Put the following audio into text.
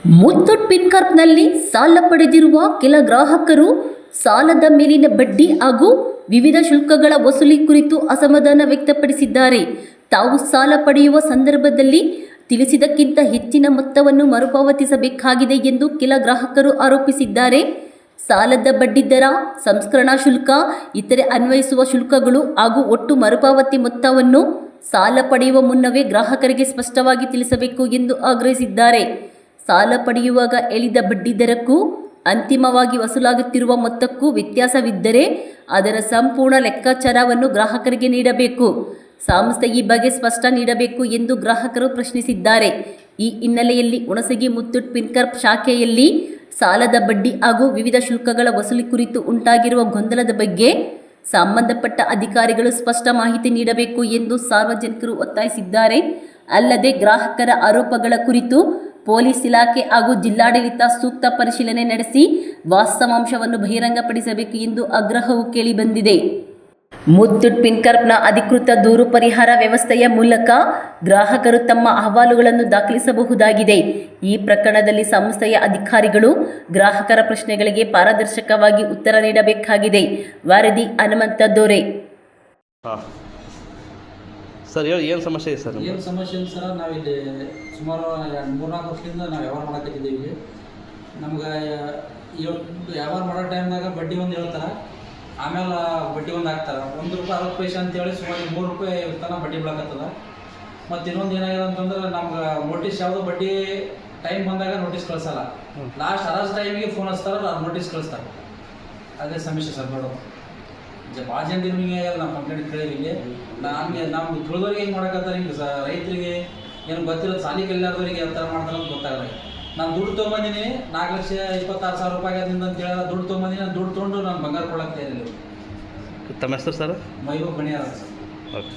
ಮುತ್ತೂಟ್ ಪಿನ್ಕಾರ್ಪ್ನಲ್ಲಿ ಸಾಲ ಪಡೆದಿರುವ ಕೆಲ ಗ್ರಾಹಕರು ಸಾಲದ ಮೇಲಿನ ಬಡ್ಡಿ ಹಾಗೂ ವಿವಿಧ ಶುಲ್ಕಗಳ ವಸೂಲಿ ಕುರಿತು ಅಸಮಾಧಾನ ವ್ಯಕ್ತಪಡಿಸಿದ್ದಾರೆ. ತಾವು ಸಾಲ ಪಡೆಯುವ ಸಂದರ್ಭದಲ್ಲಿ ತಿಳಿಸಿದ್ದಕ್ಕಿಂತ ಹೆಚ್ಚಿನ ಮೊತ್ತವನ್ನು ಮರುಪಾವತಿಸಬೇಕಾಗಿದೆ ಎಂದು ಕೆಲ ಗ್ರಾಹಕರು ಆರೋಪಿಸಿದ್ದಾರೆ. ಸಾಲದ ಬಡ್ಡಿದರ, ಸಂಸ್ಕರಣಾ ಶುಲ್ಕ, ಇತರೆ ಅನ್ವಯಿಸುವ ಶುಲ್ಕಗಳು ಹಾಗೂ ಒಟ್ಟು ಮರುಪಾವತಿ ಮೊತ್ತವನ್ನು ಸಾಲ ಪಡೆಯುವ ಮುನ್ನವೇ ಗ್ರಾಹಕರಿಗೆ ಸ್ಪಷ್ಟವಾಗಿ ತಿಳಿಸಬೇಕು ಎಂದು ಆಗ್ರಹಿಸಿದ್ದಾರೆ. ಸಾಲ ಪಡೆಯುವಾಗ ಹೇಳಿದ ಬಡ್ಡಿದರಕ್ಕೂ ಅಂತಿಮವಾಗಿ ವಸೂಲಾಗುತ್ತಿರುವ ಮೊತ್ತಕ್ಕೂ ವ್ಯತ್ಯಾಸವಿದ್ದರೆ ಅದರ ಸಂಪೂರ್ಣ ಲೆಕ್ಕಾಚಾರವನ್ನು ಗ್ರಾಹಕರಿಗೆ ನೀಡಬೇಕು. ಸಂಸ್ಥೆ ಈ ಬಗ್ಗೆ ಸ್ಪಷ್ಟ ನೀಡಬೇಕು ಎಂದು ಗ್ರಾಹಕರು ಪ್ರಶ್ನಿಸಿದ್ದಾರೆ. ಈ ಹಿನ್ನೆಲೆಯಲ್ಲಿ ಹುಣಸಗಿ ಮುತ್ತೂಟ್ ಪಿನ್ಕಾರ್ಪ್ ಶಾಖೆಯಲ್ಲಿ ಸಾಲದ ಬಡ್ಡಿ ಹಾಗೂ ವಿವಿಧ ಶುಲ್ಕಗಳ ವಸೂಲಿ ಕುರಿತು ಉಂಟಾಗಿರುವ ಗೊಂದಲದ ಬಗ್ಗೆ ಸಂಬಂಧಪಟ್ಟ ಅಧಿಕಾರಿಗಳು ಸ್ಪಷ್ಟ ಮಾಹಿತಿ ನೀಡಬೇಕು ಎಂದು ಸಾರ್ವಜನಿಕರು ಒತ್ತಾಯಿಸಿದ್ದಾರೆ. ಅಲ್ಲದೆ ಗ್ರಾಹಕರ ಆರೋಪಗಳ ಕುರಿತು ಪೊಲೀಸ್ ಇಲಾಖೆ ಹಾಗೂ ಜಿಲ್ಲಾಡಳಿತ ಸೂಕ್ತ ಪರಿಶೀಲನೆ ನಡೆಸಿ ವಾಸ್ತವಾಂಶವನ್ನು ಬಹಿರಂಗಪಡಿಸಬೇಕು ಎಂದು ಆಗ್ರಹವೂ ಕೇಳಿಬಂದಿದೆ. ಮುತ್ತೂಟ್ ಪಿನ್ಕಾರ್ಪ್ನ ಅಧಿಕೃತ ದೂರು ಪರಿಹಾರ ವ್ಯವಸ್ಥೆಯ ಮೂಲಕ ಗ್ರಾಹಕರು ತಮ್ಮ ಅಹವಾಲುಗಳನ್ನು ದಾಖಲಿಸಬಹುದಾಗಿದೆ. ಈ ಪ್ರಕರಣದಲ್ಲಿ ಸಂಸ್ಥೆಯ ಅಧಿಕಾರಿಗಳು ಗ್ರಾಹಕರ ಪ್ರಶ್ನೆಗಳಿಗೆ ಪಾರದರ್ಶಕವಾಗಿ ಉತ್ತರ ನೀಡಬೇಕಾಗಿದೆ. ವರದಿ ಹನುಮಂತ ದೊರೆ. ಸರ್ ಹೇಳಿ, ಏನು ಸಮಸ್ಯೆ ಇದೆ ಸರ್? ಏನು ಸಮಸ್ಯೆ ಇಲ್ಲ ಸರ್, ನಾವಿಲ್ಲಿ ಸುಮಾರು 3-4 ವರ್ಷದಿಂದ ನಾವು ವ್ಯವಹಾರ ಮಾಡಕತ್ತಿದ್ದೀವಿ. ನಮ್ಗೆ ವ್ಯವಹಾರ ಮಾಡೋ ಟೈಮ್ನಾಗ ಬಡ್ಡಿ ಒಂದು ಹೇಳ್ತಾರೆ, ಆಮೇಲೆ ಬಡ್ಡಿ ಒಂದು ಹಾಕ್ತಾರೆ. ₹1.60 ಅಂತೇಳಿ ಸುಮಾರು ₹3 ತನಕ ಬಡ್ಡಿ ಬೀಳಕತ್ತದ. ಮತ್ತು ಇನ್ನೊಂದು ಏನಾಗಿದೆ ಅಂತಂದ್ರೆ ನಮ್ಗೆ ನೋಟಿಸ್ ಯಾವುದೋ ಬಡ್ಡಿ ಟೈಮ್ ಬಂದಾಗ ನೋಟಿಸ್ ಕಳಿಸಲ್ಲ. ಲಾಸ್ಟ್ ಅರಾಜ್ ಟೈಮಿಗೆ ಫೋನ್ ಹಚ್ತಾರೆ, ಅದು ನೋಟಿಸ್ ಕಳಿಸ್ತಾರೆ. ಅದೇ ಸಮಸ್ಯೆ ಸರ್ ಮೇಡಮ್. ಭಾಳ ಜನ ಹಿಂಗೆ ನಾವು ಕಂಪ್ಲೇಂಟ್ ಕೇಳಿವಿ. ನಾವು ತಿಳಿದವ್ರಿಗೆ ಹೆಂಗೆ ಮಾಡಕತ್ತಾರೆ, ಹಿಂಗೆ ರೈತರಿಗೆ ಏನು ಗೊತ್ತಿರೋದು ಸಾಲಿ ಕಲ್ಯಾಣದವ್ರಿಗೆ ಯಾವ ಥರ ಮಾಡ್ತಾರೆ ಅಂತ ಗೊತ್ತಾಗಲ್ಲ. ನಾನು ದುಡ್ಡು ತೊಗೊಂಬಂದಿನಿ, ₹4,26,000 ಅದರಿಂದ ಅಂತ ಹೇಳಿ ದುಡ್ಡು ತೊಗೊಂಬಂದಿನಿ. ನಾನು ದುಡ್ಡು ತೊಗೊಂಡು ನಾನು ಬಂಗಾರ ಕೊಡಕ್ಕೆ ಇರಲಿಲ್ಲ. ತಮ್ಮ ಹೆಸರು ಸರ್? ಮೈಬೂಬ್ ಬಣಿಯಾರ ಸರ್. ಓಕೆ.